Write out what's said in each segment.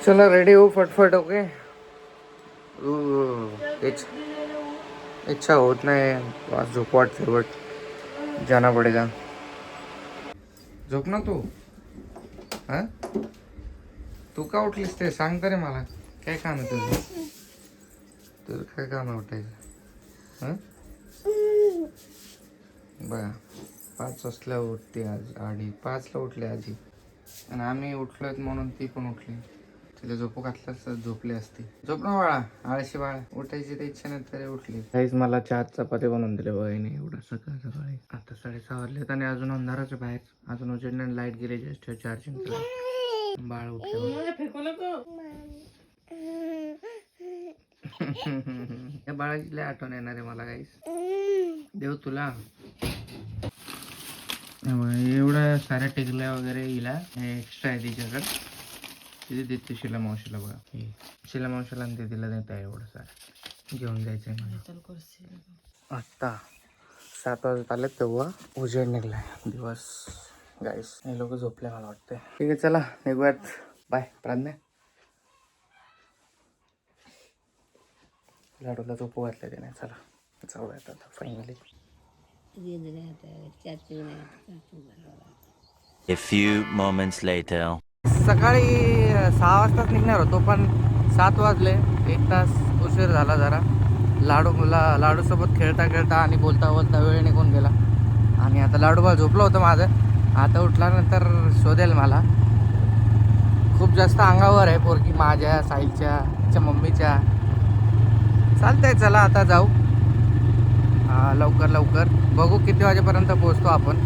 चला रेडी हो फटफट. ओके. इच्छा होत नाही, आज झोप वाटते बट जाना पडेगा. झोप ना तू. हा तू का उठलीस ते सांग तरी मला. काय काम आहे तुझं? तुझं काय काम आहे उठायचं? हां बघा 5 वाजता उठते आज. 5:30ला उठले आजी आणि आम्ही उठलोय म्हणून ती पण उठली. तिला झोपू घातलं तर झोपली असती. झोप ना बाळा, आळशी बाळा. उठायची तर इच्छा नाही तरी उठली. काहीच मला 4 चपाती बनवून दिले बघायने एवढं सकाळी. आता 6:30 वाजलेत आणि अजून अंधाराचं बाहेर. अजून उजेडने लाईट गेली जस्ट चार्जिंग. बाळ उठलं. या बाळाची लय आठवण येणार आहे मला काहीच. देव तुला एवढ्या साऱ्या टिकल्या वगैरे हिला एक्स्ट्रा आहे तिच्याकडे. तिथे देते शिला मावशीला. बघा शिला मावशीला आणि तिला देत आहे एवढं सारं घेऊन जायचंय मला. आत्ता 7 वाजत आले तेव्हा उजेड निघलाय दिवस. गाईस हे लोक झोपले मला वाटते. ठीक आहे चला निघूयात. बाय प्राज्ञा. लाडूला झोपू घातलं ते नाही. चला जाऊयात आता finally. A few moments later. सकाळी 6 वाजताच निघणार होतो पण 7 वाजले. 1 तास उशीर झाला जरा. लाडूसोबत खेळता आणि बोलता वेळ निघून गेला. आणि आता लाडूबा झोपलं होतं माझं. आता उठल्यानंतर शोधेल मला. खूप जास्त अंगावर आहे पोरगी माझ्या, साईच्या, मम्मीच्या. चालतंय चला आता जाऊ लवकर. बघू किती वाजेपर्यंत पोहोचतो आपण.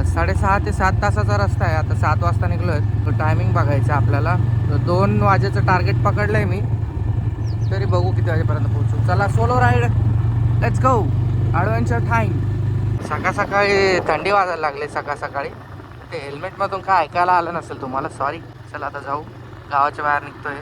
6:30 ते 7 तासाचा रस्ता आहे. आता 7 वाजता निघलो आहे. तो टायमिंग बघायचा आपल्याला. 2 वाजेचं टार्गेट पकडलं आहे मी. तरी बघू किती वाजेपर्यंत पोहोचू. चला solo ride, let's go. Adventure time. सकाळी थंडी वाजायला लागली. सकाळी ते हेल्मेटमधून काय ऐकायला आलं नसेल तुम्हाला, सॉरी. चला आता जाऊ. गावाच्या बाहेर निघतोय.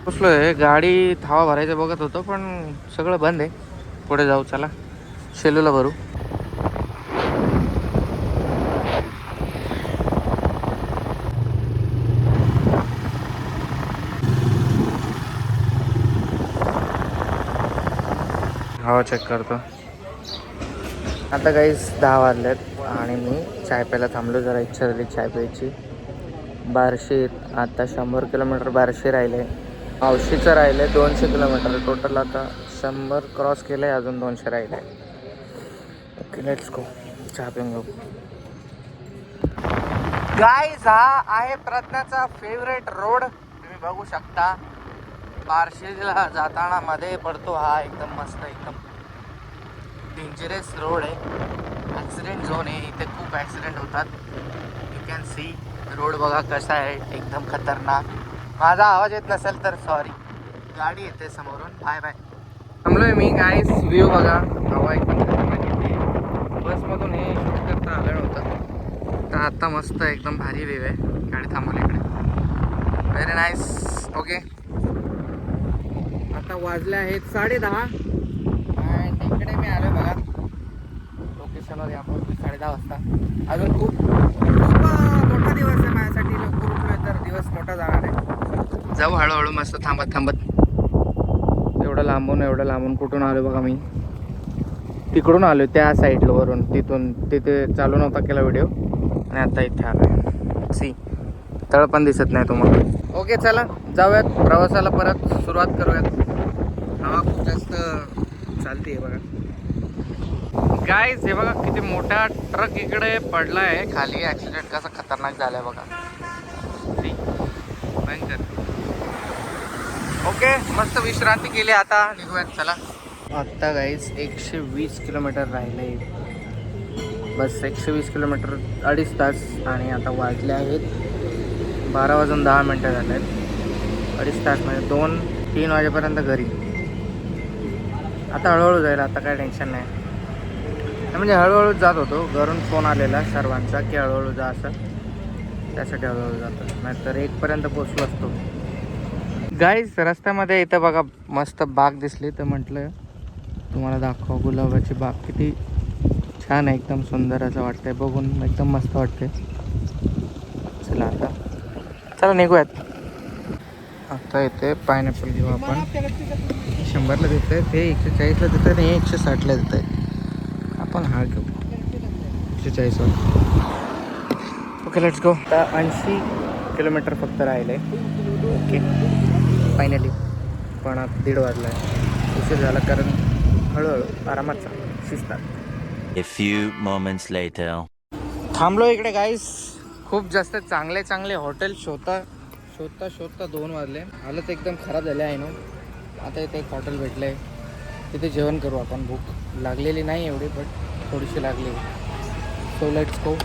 पोचलोय. गाडी हवा भरायचं बघत होतो पण सगळं बंद आहे. पुढे जाऊ चला. शेलूला भरू. हवा चेक करतो. आता काहीच 10 वाजलेत आणि मी चाय प्यायला थांबलो. जरा इच्छा झाली चाय प्यायची. बार्शी आता 100 किलोमीटर बार्शी राहिले. मावशीचं राहिले 200 किलोमीटर. टोटल आता 100 क्रॉस केलं आहे. अजून 200 राहिले. Okay let's go. चहा पिऊन घेऊ. गाईज हा आहे प्रज्ञाचा फेवरेट रोड. तुम्ही बघू शकता. बार्शीला जाताना मध्ये पडतो हा. एकदम मस्त, एकदम डेंजरस रोड आहे. ॲक्सिडेंट झोन आहे. इथे खूप ॲक्सिडेंट होतात. यू कॅन सी रोड बघा कसा आहे. एकदम खतरनाक. माझा आवाज येत नसेल तर सॉरी. गाडी येते समोरून. बाय थांबलोय मी. गाईस व्ह्यू बघा. हवा एकदम खतरनाक येते. बसमधून हे शूट करता आलं नव्हतं तर आता मस्त एकदम भारी व्ह्यू आहे. गाडी थांबवली इकडे. Very nice. ओके आता वाजले आहेत 10:30 अँड इकडे मी आलो बघा लोकेशनवर. आपण 10:30 वाजता. अजून खूप मोठा दिवस आहे माझ्यासाठी. लवकर उठलोय तर दिवस मोठा जाणार आहे. जाऊ हळूहळू मस्त थांबत. एवढं लांबून कुठून आलो बघा मी. तिकडून आलो त्या साईडवरून. तिथे चालू नव्हता केला व्हिडिओ आणि आता इथे आलो. सी तळ पण दिसत नाही तुम्हाला. ओके चला जाऊयात प्रवासाला. परत सुरुवात करूयात. हवा खूप जास्त चालते आहे बघा. गाईज हे बघा किती मोठा ट्रक इकडे पडला आहे खाली. ॲक्सिडेंट कसा खतरनाक झाला आहे बघा. भयंकर. ओके मस्त विश्रांती केली. आता निघूयात चला. आत्ता गाईज 120 किलोमीटर राहिले. बस 120 किलोमीटर 2.5 तास. आणि आता वाजले आहेत 12:10 झाले आहेत. 2.5 तास म्हणजे 2-3 वाजेपर्यंत घरी. आता हळूहळू जाईल. आता काय टेन्शन नाही. म्हणजे हळूहळूच जात होतो. घरून फोन आलेला सर्वांचा की हळूहळू जा असं. त्यासाठी हळूहळू जातो. नाहीतर 1पर्यंत पोचलो असतो. गाईज रस्त्यामध्ये इथं बघा मस्त बाग दिसली तर म्हटलं तुम्हाला दाखवा. गुलाबाची बाग किती छान आहे. एकदम सुंदर असं वाटतंय बघून. एकदम मस्त वाटते. चला निघूयात. आता इथे पायनॅपल घेऊ आपण. 100ला देत आहे ते, 140ला देत आहे आणि 160ला देत आहे. आपण हा घेऊ 140वर. Okay let's go. आता 80 किलोमीटर फक्त राहिले. Okay finally. पण आता 1:30 वाजला आहे. उशीर झाला कारण हळूहळू आरामात चालू शिस्तात. A few moments later. थांबलो इकडे गाईस. खूप जास्त चांगले चांगले हॉटेल शोधता 2 वाजले. हालत एकदम खराब झाले आहे ना. आता इथे एक हॉटेल भेटलं आहे, तिथे जेवण करू आपण. भूक लागलेली नाही एवढी, बट थोडीशी लागली. So let's go.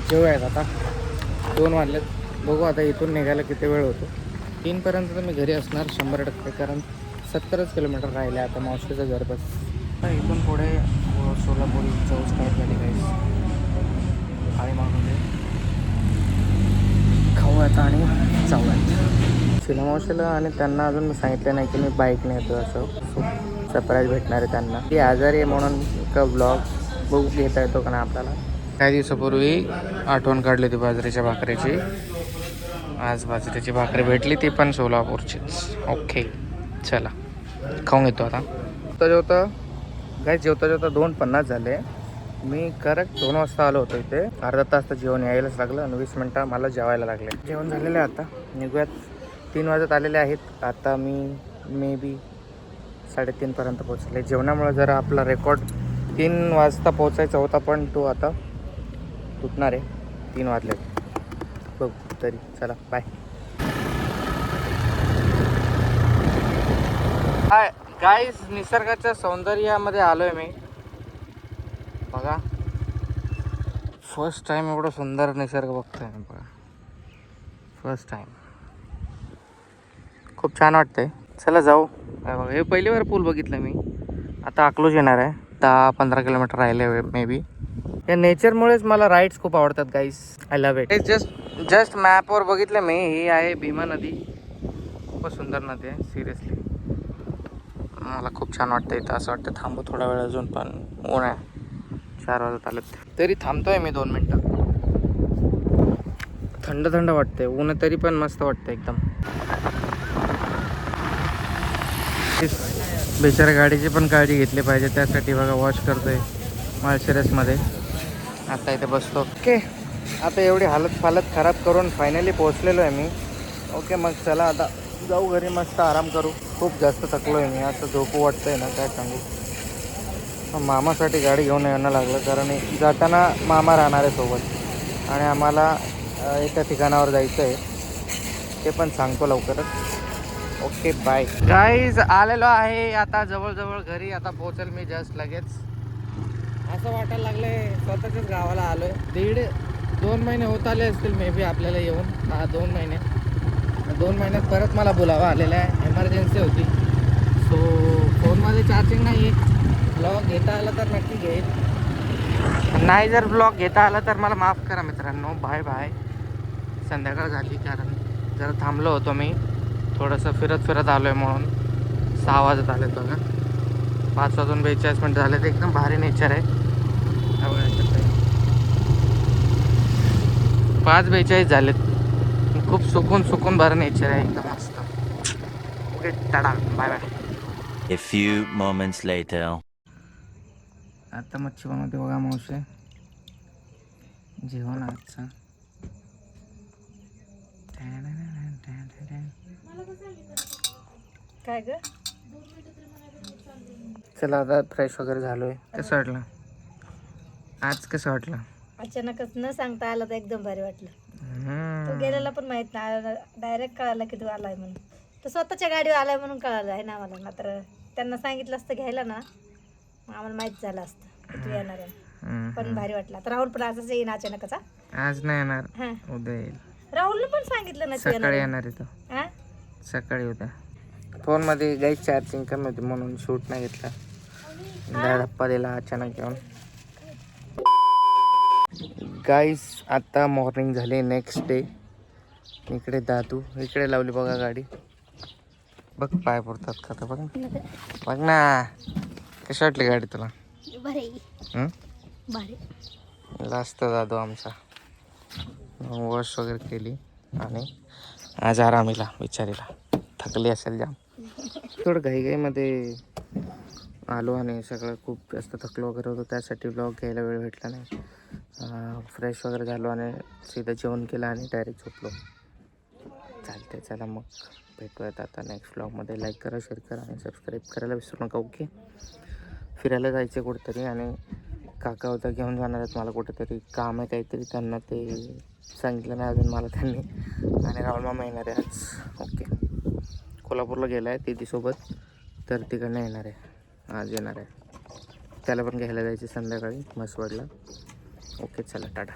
जेवूयात आता. 2 वाजलेत. बघू आता इथून निघायला किती वेळ होतो. 3पर्यंत तर मी घरी असणार 100%, कारण 70च किलोमीटर राहिले आता मावशीचं घर. बस इथून पुढे सोलापूर चौक स्टार्ट झाली गाईस. आणि मागून खाऊयात आणि जाऊयात. शिला मावशीला आणि त्यांना अजून मी सांगितलं नाही की मी बाईकने येतो, असं सरप्राईज भेटणार आहे त्यांना. ती आजारी आहे म्हणून का ब्लॉग बघू घेता येतो का नाही आपल्याला. काही दिवसापूर्वी आठवण काढली होती बाजरीच्या भाकरीची. आज बाजरीची भाकरी भेटली, ती पण सोलापूरचीच. ओके चला खाऊन घेतो आता. जेवता काय जेवता 2:50 झाले. मी करेक्ट 2 वाजता आलो होतो इथे. अर्धा तास तर जेवण यायलाच लागलं आणि 20 मिनटं मला जेवायला लागले. जेवण झालेलं आहे आता. निघूयात. 3 वाजत आलेले आहेत. आता मी मे बी 3:30पर्यंत पोहोचले. जेवणामुळे जरा आपला रेकॉर्ड 3 वाजता पोहोचायचा होता, पण तो आता तुटणार आहे. 3 वाजले बघ तरी. चला बाय. हाय गाईस, निसर्गाच्या सौंदर्यामध्ये आलो आहे मी. बघा फर्स्ट टाईम एवढं सुंदर निसर्ग बघतोय मी. बघा फर्स्ट टाईम. खूप छान वाटतंय. चला जाऊ. बघा हे पहिलीवार पूल बघितलं मी. आता अकलूज येणार आहे. 10-15 किलोमीटर राहिले मे बी. या नेचरमुळेच मला राईड्स खूप आवडतात guys. I love it. Just मॅपवर बघितलं मी. ही आहे भीमा नदी. खूप सुंदर नदी आहे सिरियसली. मला खूप छान वाटतं इथं. असं वाटतं थांबू थोडा वेळ अजून, पण ऊन आहे. 4 वाजत आलेत तरी थांबतोय मी 2 मिनटं. थंड थंड वाटतंय. ऊन तरी पण मस्त वाटतं एकदम. बेचाऱ्या गाडीची पण काळजी घेतली पाहिजे, त्यासाठी बघा वॉश करतोय माळशिरसमध्ये. आता इथे बसतो. ओके आता एवढी हालत खराब करून फायनली पोहोचलेलो आहे मी. ओके मग चला आता जाऊ घरी, मस्त आराम करू. खूप जास्त थकलो आहे मी. असं झोपू वाटतंय ना, काय सांगू. मामासाठी गाडी घेऊन यायला लागलं, कारण जाताना मामा राहणार आहे सोबत आणि आम्हाला एका ठिकाणावर जायचं आहे. ते पण सांगतो लवकरच. Okay bye guys. आलेलो आहे आता जवळजवळ घरी. आता पोहोचेल मी जस्ट लगेच. असं वाटायला लागलंय स्वतःच्याच गावाला आलो आहे. 2 महिने होत आले असतील मे बी आपल्याला येऊन. 2 महिने. 2 महिन्यात परत मला बोलावा आलेला आहे. एमर्जन्सी होती. सो फोनमध्ये चार्जिंग नाही आहे. ब्लॉग घेता आला तर नक्की घेईल. नाही जर ब्लॉग घेता आला तर मला माफ करा मित्रांनो. Bye bye. संध्याकाळ झाली, कारण जरा थांबलो होतो मी. थोडंसं फिरत आलो आहे म्हणून. 6 वाजत आलेत बघा. 5 वाजून 42 मिनिटं झालेत. एकदम भारी नेचर आहे. 5:42 झालेत. खूप सुकून भर नेचर आहे. एकदम मस्त. Okay tata bye bye. A few moments later. आता मच्छी बनवते बघा मावशी. जेवण आजचा. काय ग? चला आता फ्रेश वगैरे झालोय. कसं वाटलं आज? कसं वाटलं? अचानकच न सांगता आलं तर एकदम भारी वाटलं. तू गेलेला पण माहित नाही. डायरेक्ट कळालं की तू आलाय म्हणून. तू स्वतःच्या गाडीवर आलाय म्हणून कळालं आहे ना मला. मात्र त्यांना सांगितलं असतं घ्यायला ना, आम्हाला माहित झालं असतं की तू येणार आहे. पण भारी वाटलं. तर राहुल पण आजच येईन अचानकच. आज नाही येणार, हा उद्या येईल. राहुलने पण सांगितलं ना तू सकाळी येणार येणार आहे. हा. सकाळी उद्या. फोनमध्ये गाईस चार्जिंग कमी होती म्हणून शूट नाही घेतला. धप्पा दिला अचानक येऊन. गाईस आता मॉर्निंग झाली. Next day. इकडे दादू इकडे लावली बघा गाडी. बघ पाय पडतात का तर. बघ ना कशी वाटली गाडी तुला? भारी. लास्ट दादू आमचा वॉश वगैरे केली आणि आज आरामीला बिचारीला थकली असेल जाम. थोडं घाईघाईमध्ये आलो आणि सगळं खूप जास्त थकलो वगैरे होतो, त्यासाठी ब्लॉग घ्यायला वेळ भेटला नाही. फ्रेश वगैरे झालो आणि सीधं जेवण केलं आणि डायरेक्ट झोपलो. चालते, चला मग भेटूयात आता नेक्स्ट ब्लॉगमध्ये. लाईक करा, शेअर करा आणि सबस्क्राईब करायला विसरू नका. ओके. फिरायला जायचं कुठेतरी आणि काका होता घेऊन जाणार आहेत मला कुठेतरी, काम आहे काहीतरी त्यांना, ते सांगितलं नाही अजून मला त्यांनी. आणि राहुल मामा येणार आहे आज. ओके. कोल्हापूरला गेला आहे दीदीसोबत, तर तिकडनं येणार आहे, आज येणार आहे. त्याला पण घ्यायला जायचं संध्याकाळी म्हसवडला. ओके, चला टाटा.